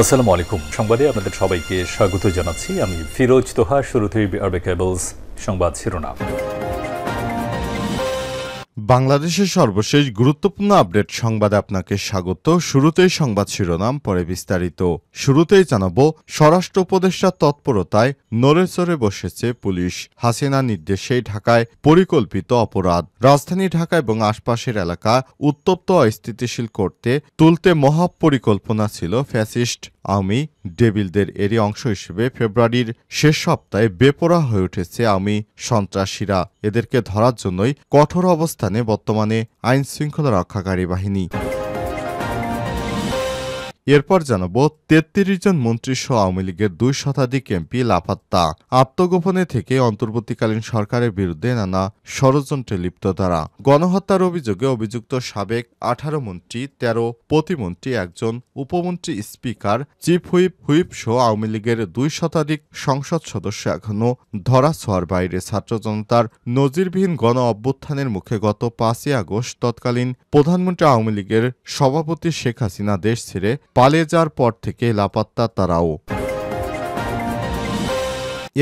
আসসালামু আলাইকুম। সংবাদে আপনাদের সবাইকে স্বাগত জানাচ্ছি। আমি ফিরোজ তোহা। শুরুতেই আরবে কেবলস সংবাদ শিরোনাম। বাংলাদেশের সর্বশেষ গুরুত্বপূর্ণ আপডেট সংবাদে আপনাকে স্বাগত। শুরুতেই সংবাদ শিরোনাম, পরে বিস্তারিত। শুরুতেই জানাবো, স্বরাষ্ট্র উপদেষ্টার তৎপরতায় নড়েচড়ে বসেছে পুলিশ। হাসিনা নির্দেশেই ঢাকায় পরিকল্পিত অপরাধ। রাজধানী ঢাকা এবং আশপাশের এলাকা উত্তপ্ত অস্থিতিশীল করতে তুলতে মহাপরিকল্পনা ছিল ফ্যাসিস্ট আওয়ামী ডেভিলদের। এরই অংশ হিসেবে ফেব্রুয়ারির শেষ সপ্তাহে বেপরোয়া হয়ে উঠেছে আওয়ামী সন্ত্রাসীরা। এদেরকে ধরার জন্যই কঠোর অবস্থানে বর্তমানে আইন শৃঙ্খলা রক্ষাকারী বাহিনী। এরপর জানাবো, ৩৩ জন মন্ত্রীসহ আওয়ামী লীগের ২ শতাধিক এমপি লাপাত্তা। আত্মগোপনে থেকে অন্তর্বর্তীকালীন সরকারের বিরুদ্ধে নানা ষড়যন্ত্রে লিপ্ত তারা। গণহত্যার অভিযোগে অভিযুক্ত সাবেক ১৮ মন্ত্রী, ১৩ প্রতিমন্ত্রী, একজন উপমন্ত্রী, স্পিকার, চিফ হুইপ সহ আওয়ামী লীগের ২ শতাধিক সংসদ সদস্য এখনও ধরাছোঁয়ার বাইরে। ছাত্র জনতার নজিরবিহীন গণ অভ্যুত্থানের মুখে গত ৫ই আগস্ট তৎকালীন প্রধানমন্ত্রী আওয়ামী লীগের সভাপতি শেখ হাসিনা দেশ ছেড়ে পালিয়ে যাওয়ার পর থেকে লাপাত্তা তারাও।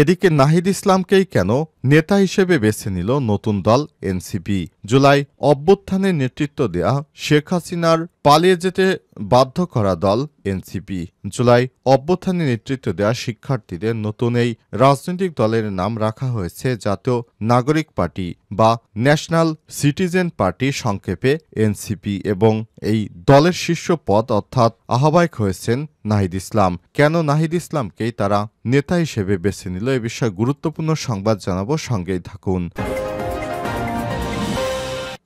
এদিকে নাহিদ ইসলামকেই কেন নেতা হিসেবে বেছে নিল নতুন দল এনসিপি? জুলাই অভ্যুত্থানের নেতৃত্ব দেয়া শেখ হাসিনার পালিয়ে যেতে বাধ্য করা দল এনসিপি। জুলাই অভ্যুত্থানে নেতৃত্ব দেওয়া শিক্ষার্থীদের নতুন এই রাজনৈতিক দলের নাম রাখা হয়েছে জাতীয় নাগরিক পার্টি বা ন্যাশনাল সিটিজেন পার্টি, সংক্ষেপে এনসিপি। এবং এই দলের শীর্ষ পদ অর্থাৎ আহ্বায়ক হয়েছেন নাহিদ ইসলাম। কেন নাহিদ ইসলামকেই তারা নেতা হিসেবে বেছে নিল, এ বিষয়ে গুরুত্বপূর্ণ সংবাদ জানাবো, সঙ্গেই থাকুন।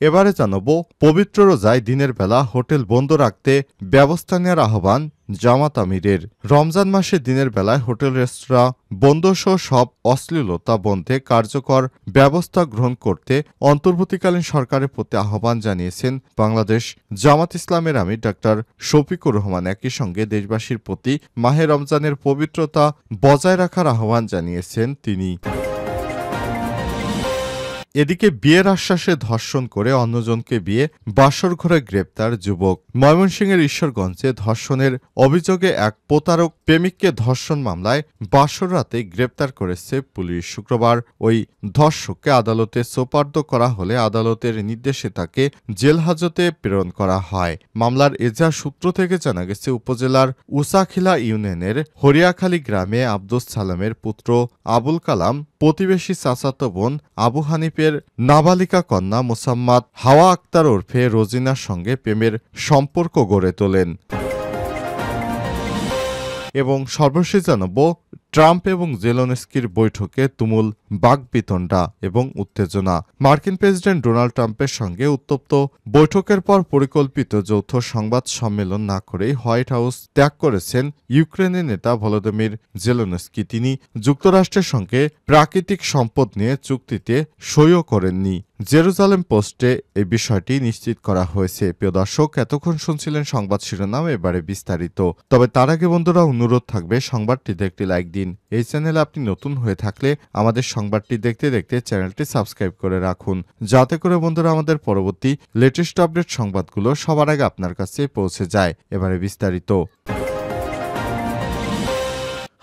এবারে জানাবো, পবিত্র রোজায় দিনের বেলা হোটেল বন্ধ রাখতে ব্যবস্থা নেওয়ার আহ্বান জামাত আমিরের। রমজান মাসে দিনের বেলায় হোটেল রেস্তোরাঁ বন্ধসহ সব অশ্লীলতা বন্ধে কার্যকর ব্যবস্থা গ্রহণ করতে অন্তর্বর্তীকালীন সরকারের প্রতি আহ্বান জানিয়েছেন বাংলাদেশ জামাত ইসলামের আমির ডাক্তার শফিকুর রহমান। একই সঙ্গে দেশবাসীর প্রতি মাহে রমজানের পবিত্রতা বজায় রাখার আহ্বান জানিয়েছেন তিনি। এদিকে বিয়ের আশ্বাসে ধর্ষণ করে অন্যজনকে বিয়ে বাসর ঘরে গ্রেপ্তার যুবক। ময়মনসিংহের ঈশ্বরগঞ্জে ধর্ষণের অভিযোগে এক প্রতারক প্রেমিককে ধর্ষণ মামলায় বাসর রাতে গ্রেপ্তার করেছে পুলিশ। শুক্রবার ওই ধর্ষককে আদালতে সোপর্দ করা হলে আদালতের নির্দেশে তাকে জেল হাজতে প্রেরণ করা হয়। মামলার এজাহার সূত্র থেকে জানা গেছে, উপজেলার উসাখিলা ইউনিয়নের হরিয়াখালী গ্রামে আব্দুস সালামের পুত্র আবুল কালাম প্রতিবেশী চাচাতো বোন আবু হানিফের নাবালিকা কন্যা মোসাম্মদ হাওয়া আক্তার ওরফে রোজিনার সঙ্গে প্রেমের সম্পর্ক গড়ে তোলেন। এবং সর্বশেষ জানাবো, ট্রাম্প এবং জেলেনস্কির বৈঠকে তুমুল বাকবিতণ্ডা এবং উত্তেজনা। মার্কিন প্রেসিডেন্ট ডোনাল্ড ট্রাম্পের সঙ্গে উত্তপ্ত বৈঠকের পর পরিকল্পিত যৌথ সংবাদ সম্মেলন না করেই হোয়াইট হাউস ত্যাগ করেছেন ইউক্রেনের নেতা ভলোদিমির জেলেনস্কি। তিনি যুক্তরাষ্ট্রের সঙ্গে প্রাকৃতিক সম্পদ নিয়ে চুক্তিতে সইও করেননি। জেরুজালেম পোস্টে এই বিষয়টি নিশ্চিত করা হয়েছে। প্রিয় দর্শক, এতক্ষণ শুনছিলেন সংবাদ শিরোনাম, এবারে বিস্তারিত। তবে তার আগে বন্ধুরা, অনুরোধ থাকবে সংবাদটিতে একটি লাইক দিন। এই চ্যানেলে আপনি নতুন হয়ে থাকলে আমাদের সংবাদটি দেখতে দেখতে চ্যানেলটি সাবস্ক্রাইব করে রাখুন, যাতে করে বন্ধুরা আমাদের পরবর্তী লেটেস্ট আপডেট সংবাদগুলো সবার আগে আপনার কাছে পৌঁছে যায়। এবারে বিস্তারিত।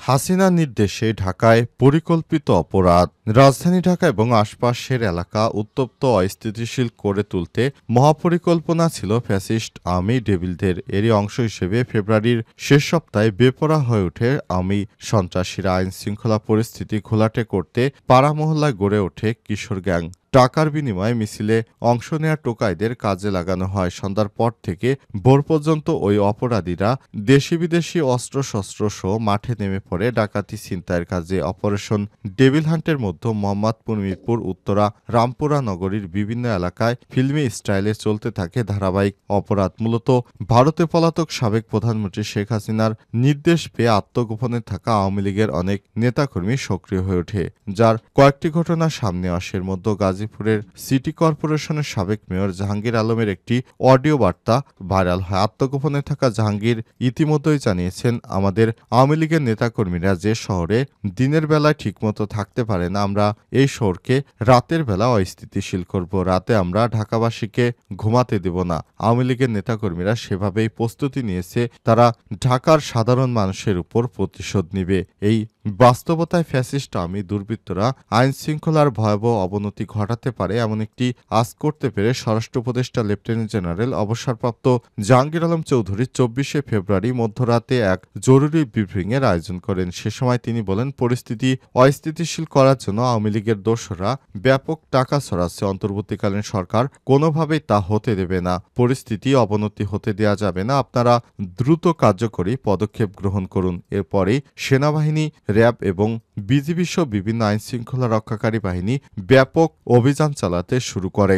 হাসিনার নির্দেশে ঢাকায় পরিকল্পিত অপরাধ। রাজধানী ঢাকা এবং আশপাশের এলাকা উত্তপ্ত অস্থিতিশীল করে তুলতে মহাপরিকল্পনা ছিল ফ্যাসিস্ট আওয়ামী ডেভিলদের। এরই অংশ হিসেবে ফেব্রুয়ারির শেষ সপ্তাহে বেপরোয়া হয়ে ওঠে আওয়ামী সন্ত্রাসীরা। আইন শৃঙ্খলা পরিস্থিতি ঘোলাটে করতে পাড়া মহল্লায় গড়ে ওঠে কিশোর গ্যাং। টাকার বিনিময়ে মিছিলে অংশ নেওয়া টোকাইদের কাজে লাগানো হয়। সন্ধ্যার পর থেকে ভোর পর্যন্ত ওই অপরাধীরা দেশি বিদেশি অস্ত্রশস্ত্র সহ মাঠে নেমে পড়ে ডাকাতি ছিনতাইয়ের কাজে। অপারেশন ডেভিল হান্টের মধ্যে মোহাম্মদপুর, মিরপুর, উত্তরা, রামপুরা নগরীর বিভিন্ন এলাকায় ফিল্মি স্টাইলে চলতে থাকে ধারাবাহিক অপরাধ। মূলত ভারতে পলাতক সাবেক প্রধানমন্ত্রী শেখ হাসিনার নির্দেশ পেয়ে আত্মগোপনে থাকা আওয়ামী লীগের অনেক নেতাকর্মী সক্রিয় হয়ে ওঠে, যার কয়েকটি ঘটনা সামনে আসে। এর মধ্যে গাজীপুর গাজীপুরের সিটি কর্পোরেশনের সাবেক মেয়র জাহাঙ্গীর আলমের একটি অডিও বার্তা ভাইরাল হয়। আত্মগোপনে থাকা জাহাঙ্গীর ইতিমধ্যেই জানিয়েছেন, আমাদের আওয়ামী লীগের নেতাকর্মীরা যে শহরে দিনের বেলায় ঠিকমতো থাকতে পারে না, আমরা এই শহরকে রাতের বেলা অস্থিতিশীল করব। রাতে আমরা ঢাকাবাসীকে ঘুমাতে দেব না। আওয়ামী লীগের নেতাকর্মীরা সেভাবেই প্রস্তুতি নিয়েছে, তারা ঢাকার সাধারণ মানুষের উপর প্রতিশোধ নেবে। এই বাস্তবতায় ফ্যাসিস্ট আওয়ামী দুর্বৃত্তরা আইন শৃঙ্খলার ভয়াবহ অবনতি ঘটাতে পারে এমন একটি আজ করতে পেরে স্বরাষ্ট্র উপদেষ্টা লেফটেন্যান্ট জেনারেল অবসরপ্রাপ্ত জাহাঙ্গীর আলম চৌধুরী ২৪শে ফেব্রুয়ারি মধ্যরাতে এক জরুরি ব্রিফিংয়ের আয়োজন করেন। সে সময় তিনি বলেন, পরিস্থিতি অস্থিতিশীল করার জন্য আওয়ামী লীগের দোসররা ব্যাপক টাকা ছড়াচ্ছে। অন্তর্বর্তীকালীন সরকার কোনোভাবেই তা হতে দেবে না। পরিস্থিতি অবনতি হতে দেওয়া যাবে না। আপনারা দ্রুত কার্যকরী পদক্ষেপ গ্রহণ করুন। এরপরেই সেনাবাহিনী, র্যাব এবং বিজিবি সহ বিভিন্ন আইন শৃঙ্খলা রক্ষাকারী বাহিনী ব্যাপক অভিযান চালাতে শুরু করে।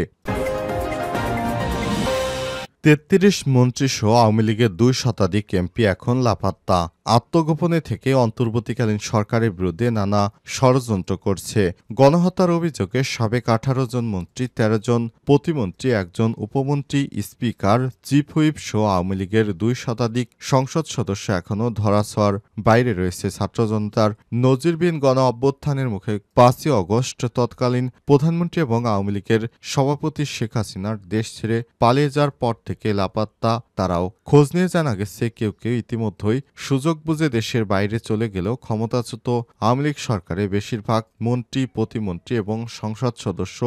৩৩ মন্ত্রীসহ আওয়ামী লীগের ২ শতাধিক এমপি এখন লাপাত্তা। আত্মগোপনে থেকে অন্তর্বর্তীকালীন সরকারের বিরুদ্ধে নানা ষড়যন্ত্র করছে। গণহত্যার অভিযোগে সাবেক ১৮ জন মন্ত্রী, ১৩ জন প্রতিমন্ত্রী, ১ জন উপমন্ত্রী, স্পিকার, চিফ হুইপ সহ আওয়ামী লীগের ২ শতাধিক সংসদ সদস্য এখনও ধরাছোঁয়ার বাইরে রয়েছে। ছাত্র জনতার নজিরবিহীন গণ অভ্যুত্থানের মুখে ৫ই অগস্ট তৎকালীন প্রধানমন্ত্রী এবং আওয়ামী লীগের সভাপতি শেখ হাসিনার দেশ ছেড়ে পালিয়ে যাওয়ার পর থেকে লাপাত্তা তারাও। খোঁজ নিয়ে জানা গেছে, কেউ কেউ ইতিমধ্যেই সুযোগ বুঝে দেশের বাইরে চলে গেলেও ক্ষমতাচ্যুত আওয়ামী লীগ সরকারের বেশিরভাগ মন্ত্রী, প্রতিমন্ত্রী এবং সংসদ সদস্য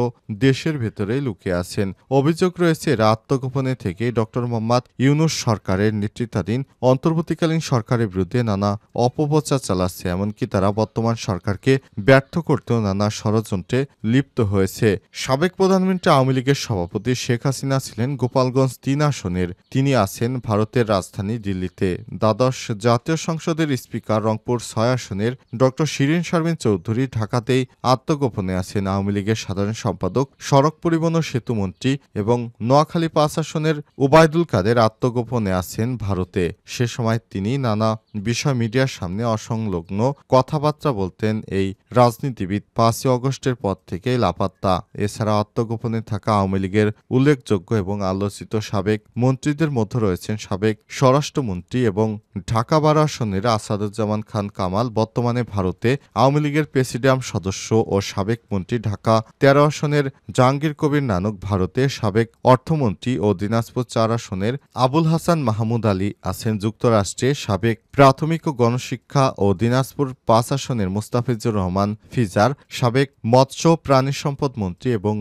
দেশের ভেতরেই লুকিয়ে আছেন। অভিযোগ রয়েছে, এরা আত্মগোপনে থেকে ড মোহাম্মদ ইউনূস সরকারের নেতৃত্বাধীন অন্তর্বর্তীকালীন সরকারের বিরুদ্ধে নানা অপপ্রচার চালাচ্ছে। এমনকি তারা বর্তমান সরকারকে ব্যর্থ করতেও নানা ষড়যন্ত্রে লিপ্ত হয়েছে। সাবেক প্রধানমন্ত্রী আওয়ামী লীগের সভাপতি শেখ হাসিনা ছিলেন গোপালগঞ্জ ৩ আসনের। তিনি আছেন ভারতের রাজধানী দিল্লিতে। দ্বাদশ জাতীয় সংসদের স্পিকার রংপুর ৬ আসনের ড শিরীন শারমিন চৌধুরী ঢাকাতেই আত্মগোপনে আছেন। আওয়ামী লীগের সাধারণ সম্পাদক, সড়ক পরিবহন ও সেতু মন্ত্রী এবং নোয়াখালী ৫ আসনের ওবায়দুল কাদের আত্মগোপনে আছেন ভারতে। সে সময় তিনি নানা বিষয় মিডিয়ার সামনে অসংলগ্ন কথাবার্তা বলতেন। এই রাজনীতিবিদ ৫ই অগস্টের পর থেকেই লাপাত্তা। এছাড়া আত্মগোপনে থাকা আওয়ামী লীগের উল্লেখযোগ্য এবং আলোচিত সাবেক মন্ত্রীদের মধ্যে রয়েছেন সাবেক স্বরাষ্ট্রমন্ত্রী এবং ঢাকা ১২ আসনের আসাদুজ্জামান খান কামাল, বর্তমানে ভারতে আওয়ামী লীগের প্রেসিডিয়াম সদস্য ও সাবেক মন্ত্রী। ঢাকা ১৩ আসনের জাহাঙ্গীর কবির নানক, ভারতে সাবেক অর্থমন্ত্রী ও দিনাজপুর ৪ আসনের আবুল হাসান মাহমুদ আলী আছেন যুক্তরাষ্ট্রে। সাবেক প্রাথমিক ও গণশিক্ষা ও দিনাজপুর ৫ আসনের মুস্তাফিজুর রহমান ফিজার, সাবেক মৎস্য প্রাণী সম্পদ মন্ত্রী এবং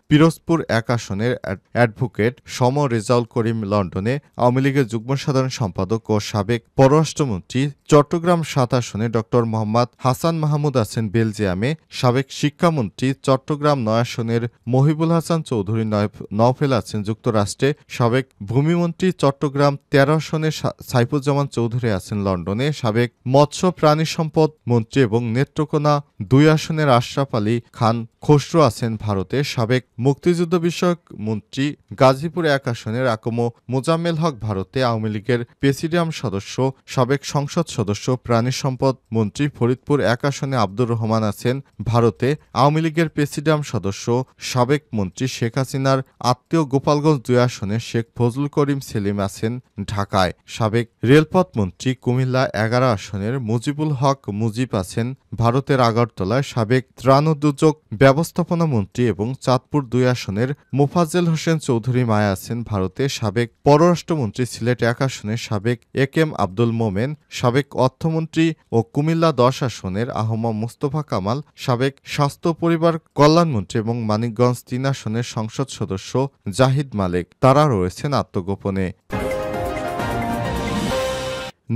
পিরোজপুর ১ আসনের অ্যাডভোকেট সম রেজাউল করিম লন্ডনে আওয়ামী লীগের যুগ্ম সাধারণ সম্পাদক ও সাবেক পররাষ্ট্রমন্ত্রী। চট্টগ্রাম ৭ আসনে ড মোহাম্মদ হাসান মাহমুদ আছেন বেলজিয়ামে। সাবেক শিক্ষামন্ত্রী চট্টগ্রাম ৯ আসনের মহিবুল হাসান চৌধুরী নওফেল আছেন যুক্তরাষ্ট্রে। সাবেক ভূমিমন্ত্রী চট্টগ্রাম ১৩ আসনের সাইফুজ্জামান চৌধুরী আছেন লন্ডনে। সাবেক মৎস্য প্রাণী সম্পদ মন্ত্রী এবং নেত্রকোনা ২ আসনের আশরাফ আলী খান খসরু আছেন ভারতে। সাবেক মুক্তিযুদ্ধ বিষয়ক মন্ত্রী গাজীপুর ১ আসনের আকম মোজাম্মেল হক ভারতে আওয়ামী লীগের প্রেসিডিয়াম সদস্য। সাবেক সংসদ সদস্য প্রাণী সম্পদ মন্ত্রী ফরিদপুর ১ আসনে আব্দুর রহমান আছেন ভারতে আওয়ামী লীগের প্রেসিডিয়াম সদস্য। সাবেক মন্ত্রী শেখ হাসিনার আত্মীয় গোপালগঞ্জ ২ আসনে শেখ ফজলুল করিম সেলিম আছেন ঢাকায়। সাবেক রেলপথ মন্ত্রী কুমিল্লা ১১ আসনের মুজিবুল হক মুজিব আছেন ভারতের আগরতলায়। সাবেক ত্রাণ ও দুর্যোগ ব্যবস্থাপনা মন্ত্রী এবং চাঁদপুর ২ আসনের মোফাজ্জেল হোসেন চৌধুরী মায়া আছেন ভারতে। সাবেক পররাষ্ট্রমন্ত্রী সিলেট ১ আসনের সাবেক একেএম আব্দুল মোমেন। সাবেক অর্থমন্ত্রী ও কুমিল্লা ১০ আসনের আহমদ মুস্তফা কামাল। সাবেক স্বাস্থ্য পরিবার কল্যাণমন্ত্রী এবং মানিকগঞ্জ ৩ আসনের সংসদ সদস্য জাহিদ মালেক, তারা রয়েছেন আত্মগোপনে।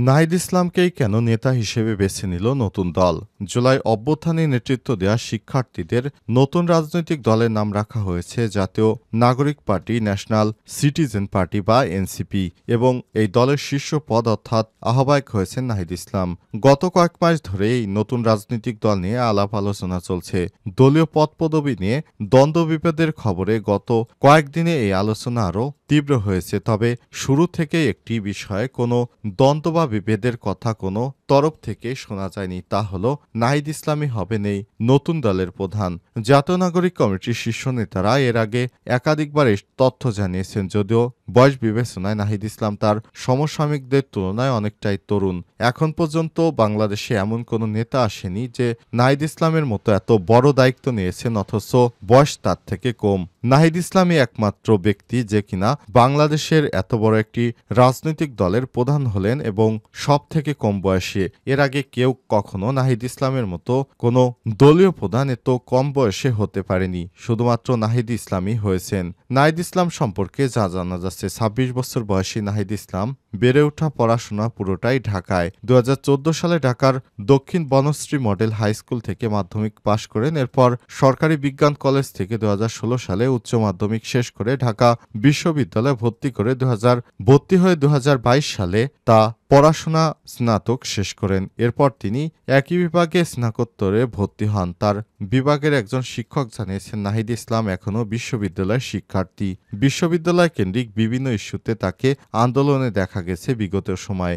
নাহিদ ইসলামকেই কেন নেতা হিসেবে বেছে নিল নতুন দল? জুলাই অভ্যুত্থানে নেতৃত্ব দেওয়া শিক্ষার্থীদের নতুন রাজনৈতিক দলের নাম রাখা হয়েছে জাতীয় নাগরিক পার্টি, ন্যাশনাল সিটিজেন পার্টি বা এনসিপি, এবং এই দলের শীর্ষ পদ অর্থাৎ আহ্বায়ক হয়েছেন নাহিদ ইসলাম। গত কয়েক মাস ধরে এই নতুন রাজনৈতিক দল নিয়ে আলাপ আলোচনা চলছে। দলীয় পদ পদবি নিয়ে দ্বন্দ্ব বিভেদের খবরে গত কয়েকদিনে এই আলোচনা আরও তীব্র হয়েছে। তবে শুরু থেকে একটি বিষয়ে কোনো দ্বন্দ্ব বা বিভেদের কথা কোনো তরফ থেকে শোনা যায়নি, তা হলো নাহিদ ইসলামই হবেন এই নতুন দলের প্রধান। জাতীয় নাগরিক কমিটির শীর্ষ নেতারা এর আগে একাধিকবার এই তথ্য জানিয়েছেন, যদিও বয়স বিবেচনায় নাহিদ ইসলাম তার সমসাময়িকদের তুলনায় অনেকটাই তরুণ। এখন পর্যন্ত বাংলাদেশে এমন কোনো নেতা আসেনি যে নাহিদ ইসলামের মতো এত বড় দায়িত্ব নিয়েছেন অথচ বয়স তার থেকে কম। নাহিদ ইসলামই একমাত্র ব্যক্তি যে কিনা বাংলাদেশের এত বড় একটি রাজনৈতিক দলের প্রধান হলেন এবং সব থেকে কম বয়সে। এর আগে কেউ কখনো নাহিদ ইসলামের মতো কোনো দলীয় প্রধান এত কম বয়সে হতে পারেনি, শুধুমাত্র নাহিদ ইসলামই হয়েছেন। নাহিদ ইসলাম সম্পর্কে যা জানা যাচ্ছে, ২৬ বছর বয়সী নাহিদ ইসলাম বেড়ে ওঠা পড়াশোনা পুরোটাই ঢাকায়। ২০১৪ সালে ঢাকার দক্ষিণ বনশ্রী মডেল হাই স্কুল থেকে মাধ্যমিক পাশ করেন। এরপর সরকারি বিজ্ঞান কলেজ থেকে ২০১৬ সালে উচ্চ মাধ্যমিক শেষ করে ঢাকা বিশ্ববিদ্যালয়ে ভর্তি হয়ে ২০২২ সালে তা পড়াশোনা স্নাতক শেষ করেন। এরপর তিনি একই বিভাগে স্নাতকোত্তরে ভর্তি হন। তার বিভাগের একজন শিক্ষক জানিয়েছেন, নাহিদ ইসলাম এখনও বিশ্ববিদ্যালয়ের শিক্ষার্থী। বিশ্ববিদ্যালয় কেন্দ্রিক বিভিন্ন ইস্যুতে তাকে আন্দোলনে দেখা গেছে বিগত সময়ে।